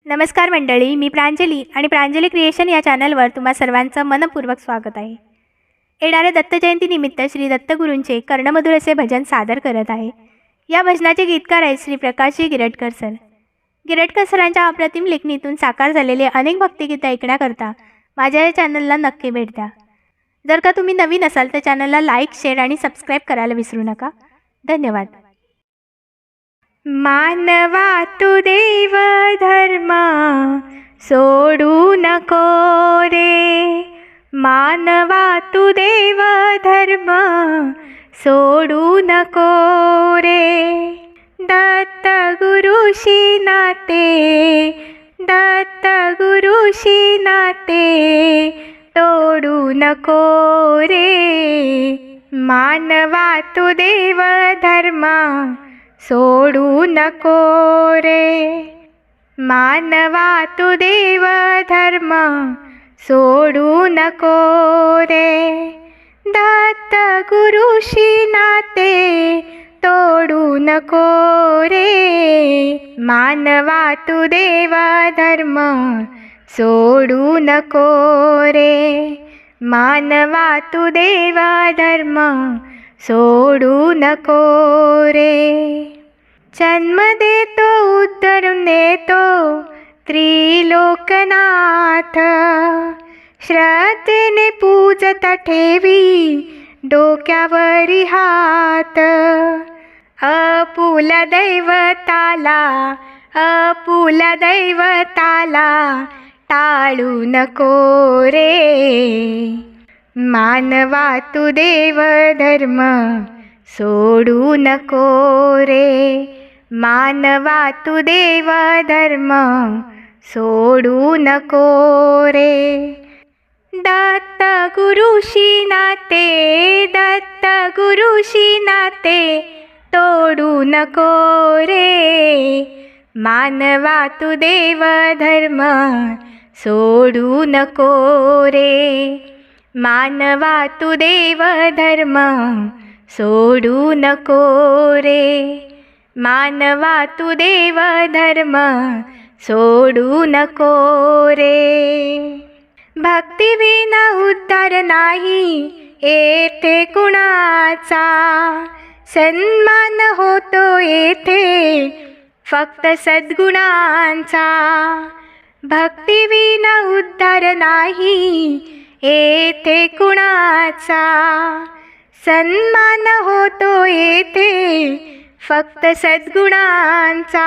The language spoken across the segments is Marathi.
नमस्कार मंडळी, मी प्रांजली आणि प्रांजली क्रिएशन या चॅनलवर तुम्हा सर्वांचं मनपूर्वक स्वागत आहे. येणाऱ्या दत्त जयंतीनिमित्त श्री दत्तगुरूंचे कर्णमधुर असे भजन सादर करत आहे. या भजनाचे गीतकार आहेत श्री प्रकाशजी गिरटकर सर. गिरटकर सरांच्या अप्रतिम लेखणीतून साकार झालेले अनेक भक्तिगीतं ऐकण्याकरता माझ्या या चॅनलला नक्की भेट द्या. जर का तुम्ही नवीन असाल तर चॅनलला लाईक, शेअर आणि सबस्क्राईब करायला विसरू नका. धन्यवाद. मानवा तू देव धर्म सोडू नको रे, मानवा तू देव धर्म सोडू नको रे. दत्त गुरुशी नाते, दत्त गुरुशी नाते तोडू नको रे. मानवा तू देव धर्म सोडू नको रे, मानवा तू देव धर्म सोडू नको रे. दत्त गुरुशी नाते तोडू नको रे, मानवा तू देव धर्म सोडू नको रे, मानवा तू देव धर्म सोडू नको रे. जन्म देतो उद्धरून देतो त्रिलोकनाथ, श्रद्धेने पूजता ठेवी डोक्यावरी हात. अपुला दैवताला, अपुला दैवताला टाळू नको रे. मानवा तू देव धर्म सोडू नको रे, मानवा तू देव धर्म सोडू नको रे. दत्त गुरुशी नाते, दत्त गुरुशी नाते तोडू नको रे. मानवा तू देव धर्म सोडू नको रे, मानवा तू देव धर्म सोडू नको रे, मानवा तू देव धर्म सोडू नको रे. भक्ती विना उद्धार नाही येथे कुणाचा, सन्मान होतो येथे फक्त सद्गुणांचा. भक्ती विना उद्धार नाही येथे कुणाचा, सन्मान होतो येथे फक्त सद्गुणांचा.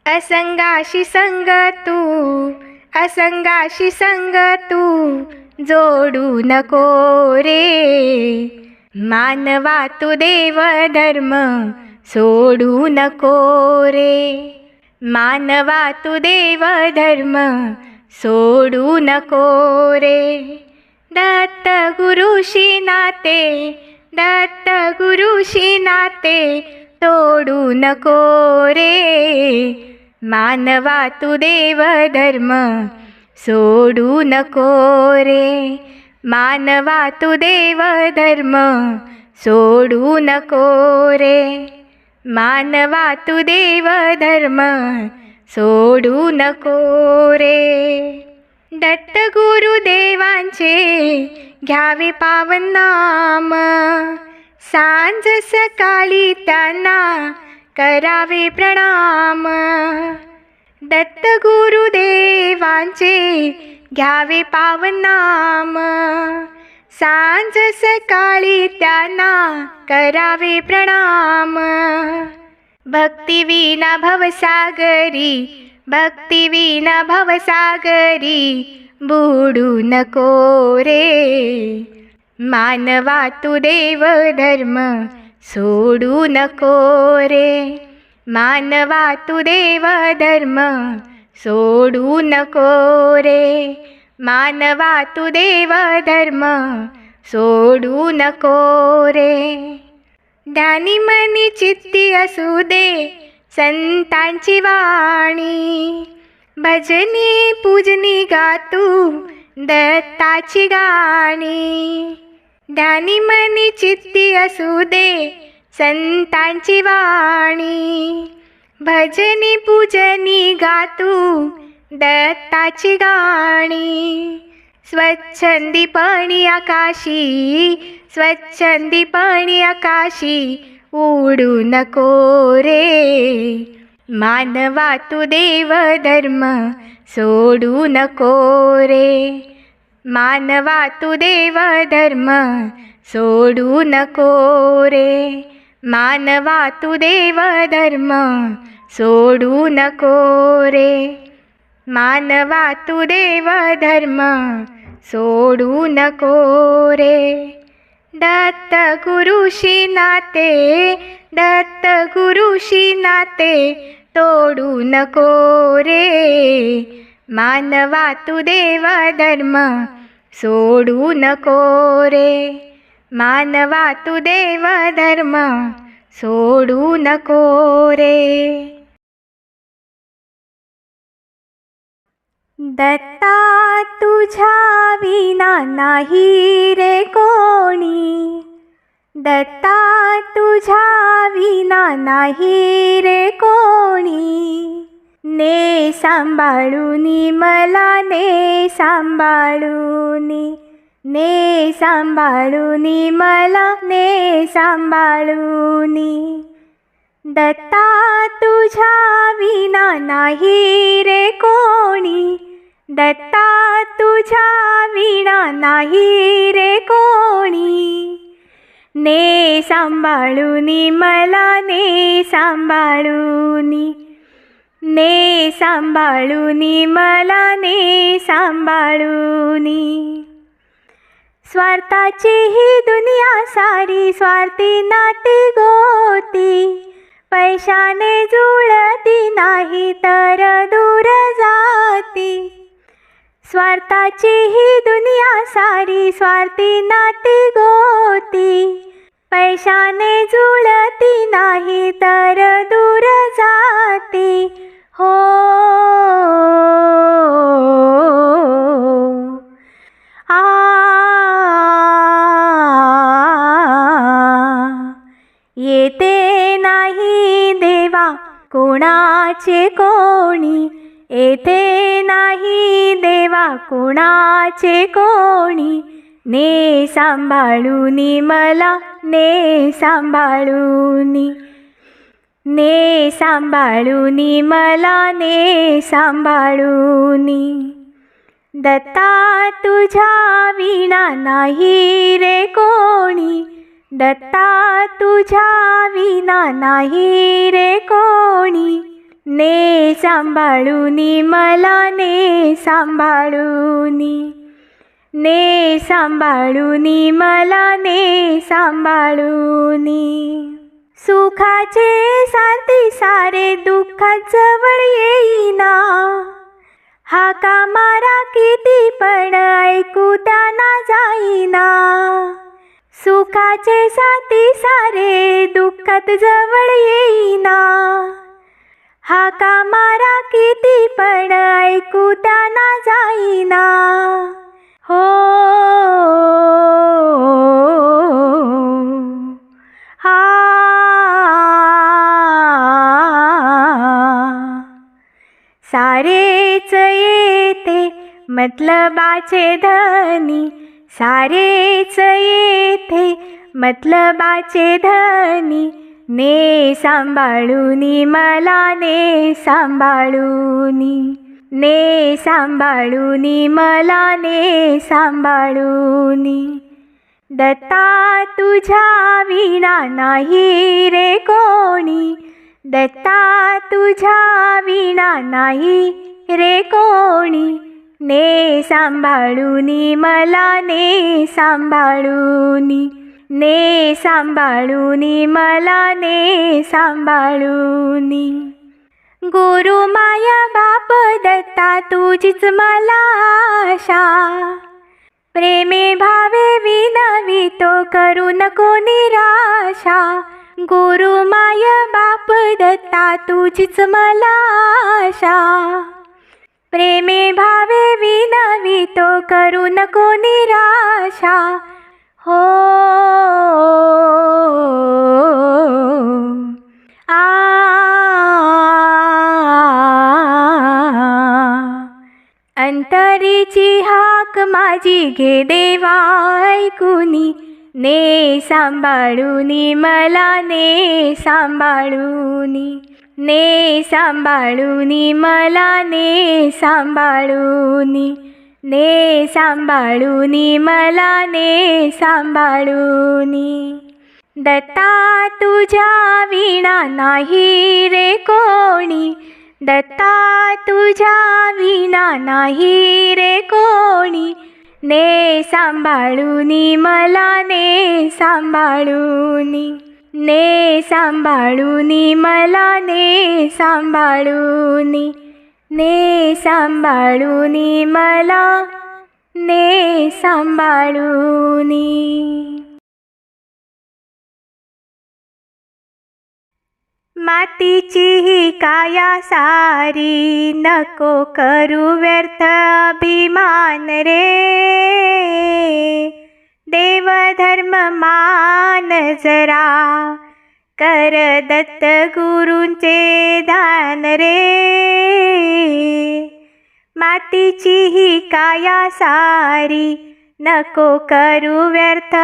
असंगाशी संग तू, असंगाशी संग तू जोडू नको रे. मानवा तू देव धर्म सोडू नको रे, मानवा तू देव धर्म सोडू नको रे. दत्त गुरुशी नाते, दत्त गुरुशी नाते तोडू नको रे. मानवा तू देव धर्म सोडू नको रे, मानवा तू देव धर्म सोडू नको रे, मानवा तू देव धर्म सोडू नको रे. दत्त गुरुदेवांचे घ्यावे पावन नाम, सांज सकाळी त्यांना करावे प्रणाम. दत्त गुरुदेवांचे घ्यावे पावन नाम, सांज सकाळी त्यांना करावे प्रणाम. भक्ती विना भवसागरी, भक्ती विना भवसागरी बुडू नको रे. मानवा तू देव धर्म सोडू नको रे, मानवा तू देव धर्म सोडू नको रे, मानवा तू देव धर्म सोडू नको रे. ध्यानी मनी चित्ती असू दे संतांची वाणी, भजनी पूजनी गातू दत्ताची गाणी. ध्यानी मनी चित्ती असू दे संतांची वाणी, भजनी पूजनी गातू दत्ताची गाणी. स्वच्छंदीपणी आकाशी, स्वच्छंदीपणी आकाशी उडू नको रे. मानवा तू देव धर्म सोडू नको रे. मानवा तू देव धर्म सोडू नको रे. मानवा तू देव धर्म सोडू नको रे. मानवा तू देव धर्म सोडू नको रे. दत्त गुरुशी नाते, दत्त गुरुशी नाते तोडू नको रे. मानवा तू देव धर्म सोडू नको रे. मानवा तू देव धर्म सोडू नको रे. दत्ता तुझ्या विना नाही रे कोणी. दत्ता तुझ्या विना नाही रे कोणी. ने सांभाळूनी मला, ने सांभाळूनी. ने सांभाळूनी मला, ने सांभाळूनी. दत्ता तुझ्या विना नाही रे कोणी. दत्ता तुझ्या विना नाही रे कोणी. ने सांभाळूनी मला, ने सांभाळूनी. ने सांभाळूनी मला, ने सांभाळूनी. स्वार्थाची ही दुनिया सारी, स्वार्थी नाती गोती. पैशाने जुळती नाही तर दूर जाती. स्वार्थाची ही दुनिया सारी, स्वार्थी नाती गोती. पैशाने जुळती नाही तर दूर जाती. हो येते नाही देवा कोणाचे कोणी. येथे नाही देवा कोणाचे कोणी. ने सांभाळूनी मला, ने सांभाळूनी. ने सांभाळूनी मला, ने सांभाळूनी. दत्ता तुझ्या विना नाही रे कोणी. दत्ता तुझ्या विना नाही रे कोणी. ने सांभाळूनी मला, ने सांभाळूनी. ने सांभाळूनी मला, ने सांभाळूनी. सुखाचे सारथी सारे दुःखात जवळ येईना. हाका मारा किती पण ऐकू त्यांना जाईना. सुखाचे साथी सारे दुःखात जवळ येईना. हाका मारा किती पण ऐकू त्यांना जाईना. हो हा सारेच येते मतलबाचे धनी. सारेच येथे मतलबाचे धनी. ने सांभाळूनी मला, ने सांभाळूनी. ने सांभाळूनी मला, ने सांभाळूनी. दत्ता तुझ्या विना नाही रे कोणी. दत्ता तुझ्या विना नाही रे कोणी. ने सांभाळूनी मला, ने सांभाळूनी. ने सांभाळूनी मला, ने सांभाळूनी. गुरु माया बाप दत्ता तुझीच मला आशा. प्रेमे भावे विनवितो करू नको निराशा. गुरु माया बाप दत्ता तुझीच मला आशा. प्रेमे भावे विनवितो करू नको निराशा. हो आ माझी घे देवा ऐकुनी, ने सांभाळूनी मला ने सांभाळूनी, ने सांभाळूनी मला ने सांभाळूनी, ने सांभाळूनी मला ने सांभाळूनी. दत्ता तुझ्या विना नाही रे कोणी, दत्ता तुझ्या विना नाही रे कोणी, ने सांभाळूनी मला ने सांभाळूनी, ने सांभाळूनी मला ने सांभाळूनी, ने सांभाळूनी मला ने सांभाळूनी. मातीची ही काया सारी, नको करू व्यर्थ अभिमान रे. देव धर्म मान जरा, कर दत्त गुरूंचे ध्यान रे. मातीची ही काया सारी, नको करू व्यर्थ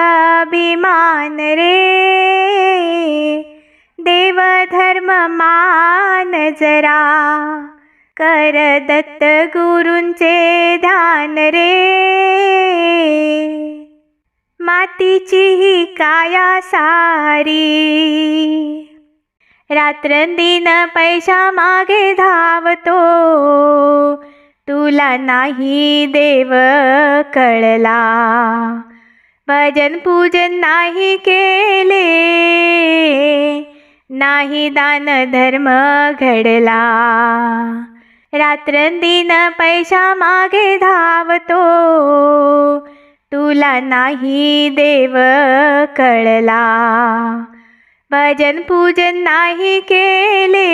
अभिमान रे. देव धर्म मान जरा, कर दत्त गुरूंचे ध्यान रे. मातीची ही काया सारी, रात्रंदिन पैशा मागे धावतो, तुला नाही देव कळला. भजन पूजन नाही केले, नाही दान धर्म घडला. रात्रंदिन पैशा मागे धावतो, तुला नाही देव कळला. भजन पूजन नाही केले,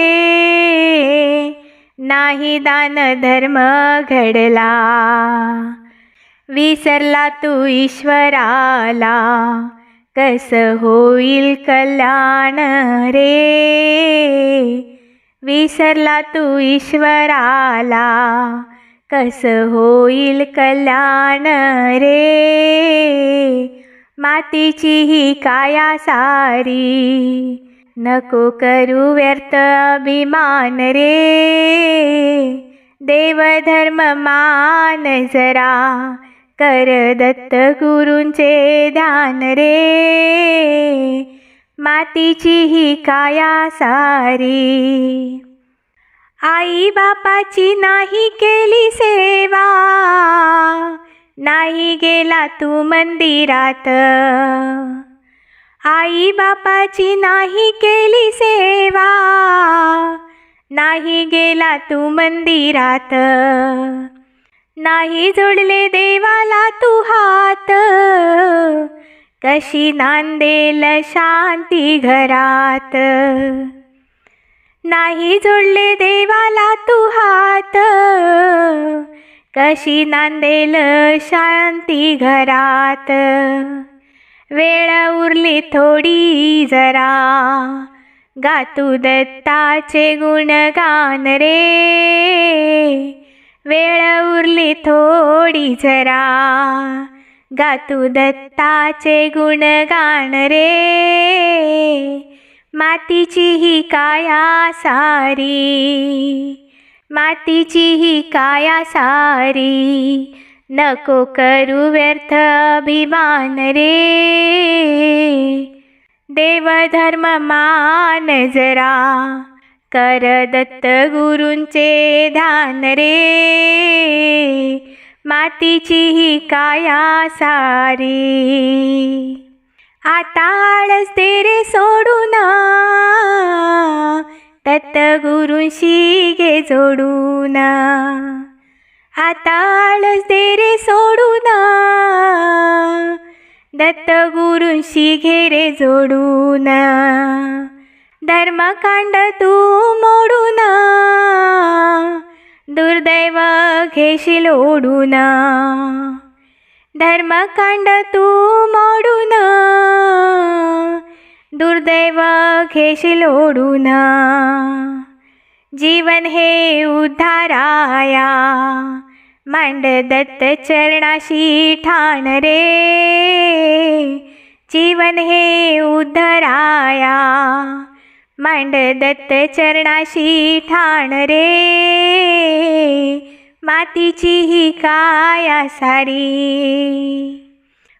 नाही दान धर्म घडला. विसरला तू ईश्वराला, कस होईल कल्याण रे. विसरला तू ईश्वराला, कस होईल कल्याण रे. मातीची ही काया सारी, नको करू व्यर्थ अभिमान रे. देव धर्म मान जरा, कर दत्त गुरूंचे ध्यान रे. मातीची ही काया सारी, आई बापाची नाही केली सेवा, नाही गेला तू मंदिरात. आई बापाची नाही केली सेवा, नाही गेला तू मंदिरात. नाही जोडले देवाला तू हात, कशी नांदेल शांती घरात. नाही जोडले देवाला तू हात, कशी नांदेल शांती घरात. वेळ उरली थोडी जरा, गा तू दत्ताचे गुणगान रे. वेळ उरली थोडी जरा, गा तू दत्ताचे गुणगान रे. मातीची ही काया सारी, मातीची ही काया सारी, नको करू व्यर्थ अभिमान रे. देव धर्म मान जरा, कर दत्त गुरूंचे ध्यान रे. मातीची ही काया सारी, आता आळस दे रे सोडून, दत्त गुरूंशी घे जोडून. आता आळस दे रे सोडून, दत्त गुरूंशी घे रे जोडून. धर्मकांड तू मोडून, दुर्दैव घेशील ओढून. धर्मकांड तू मोडून, दुर्दैव घेशील ओढून. जीवन हे उद्धाराया, मांड दत्त चरणाशी ठाण रे, जीवन हे उद्धराया. मांड दत्त चरणाशी ठाण रे, मातीची ही काया सारी.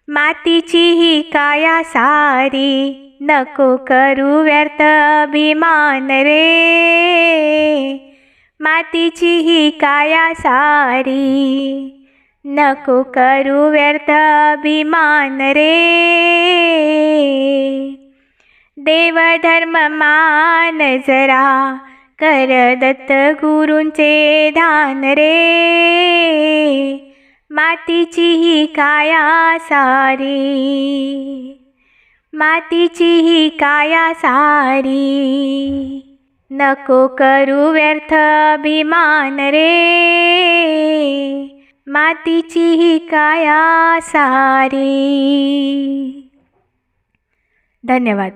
मातीची ही काया सारी, नको करू व्यर्थ अभिमान रे. मातीची ही काया सारी, नको करू व्यर्थ अभिमान रे. देव धर्म मान जरा, कर दत्त गुरूंचे ध्यान रे. मातीची ही काया सारी, मातीची ही काया सारी, नको करू व्यर्थ अभिमान रे. मातीची ही काया सारी. धन्यवाद.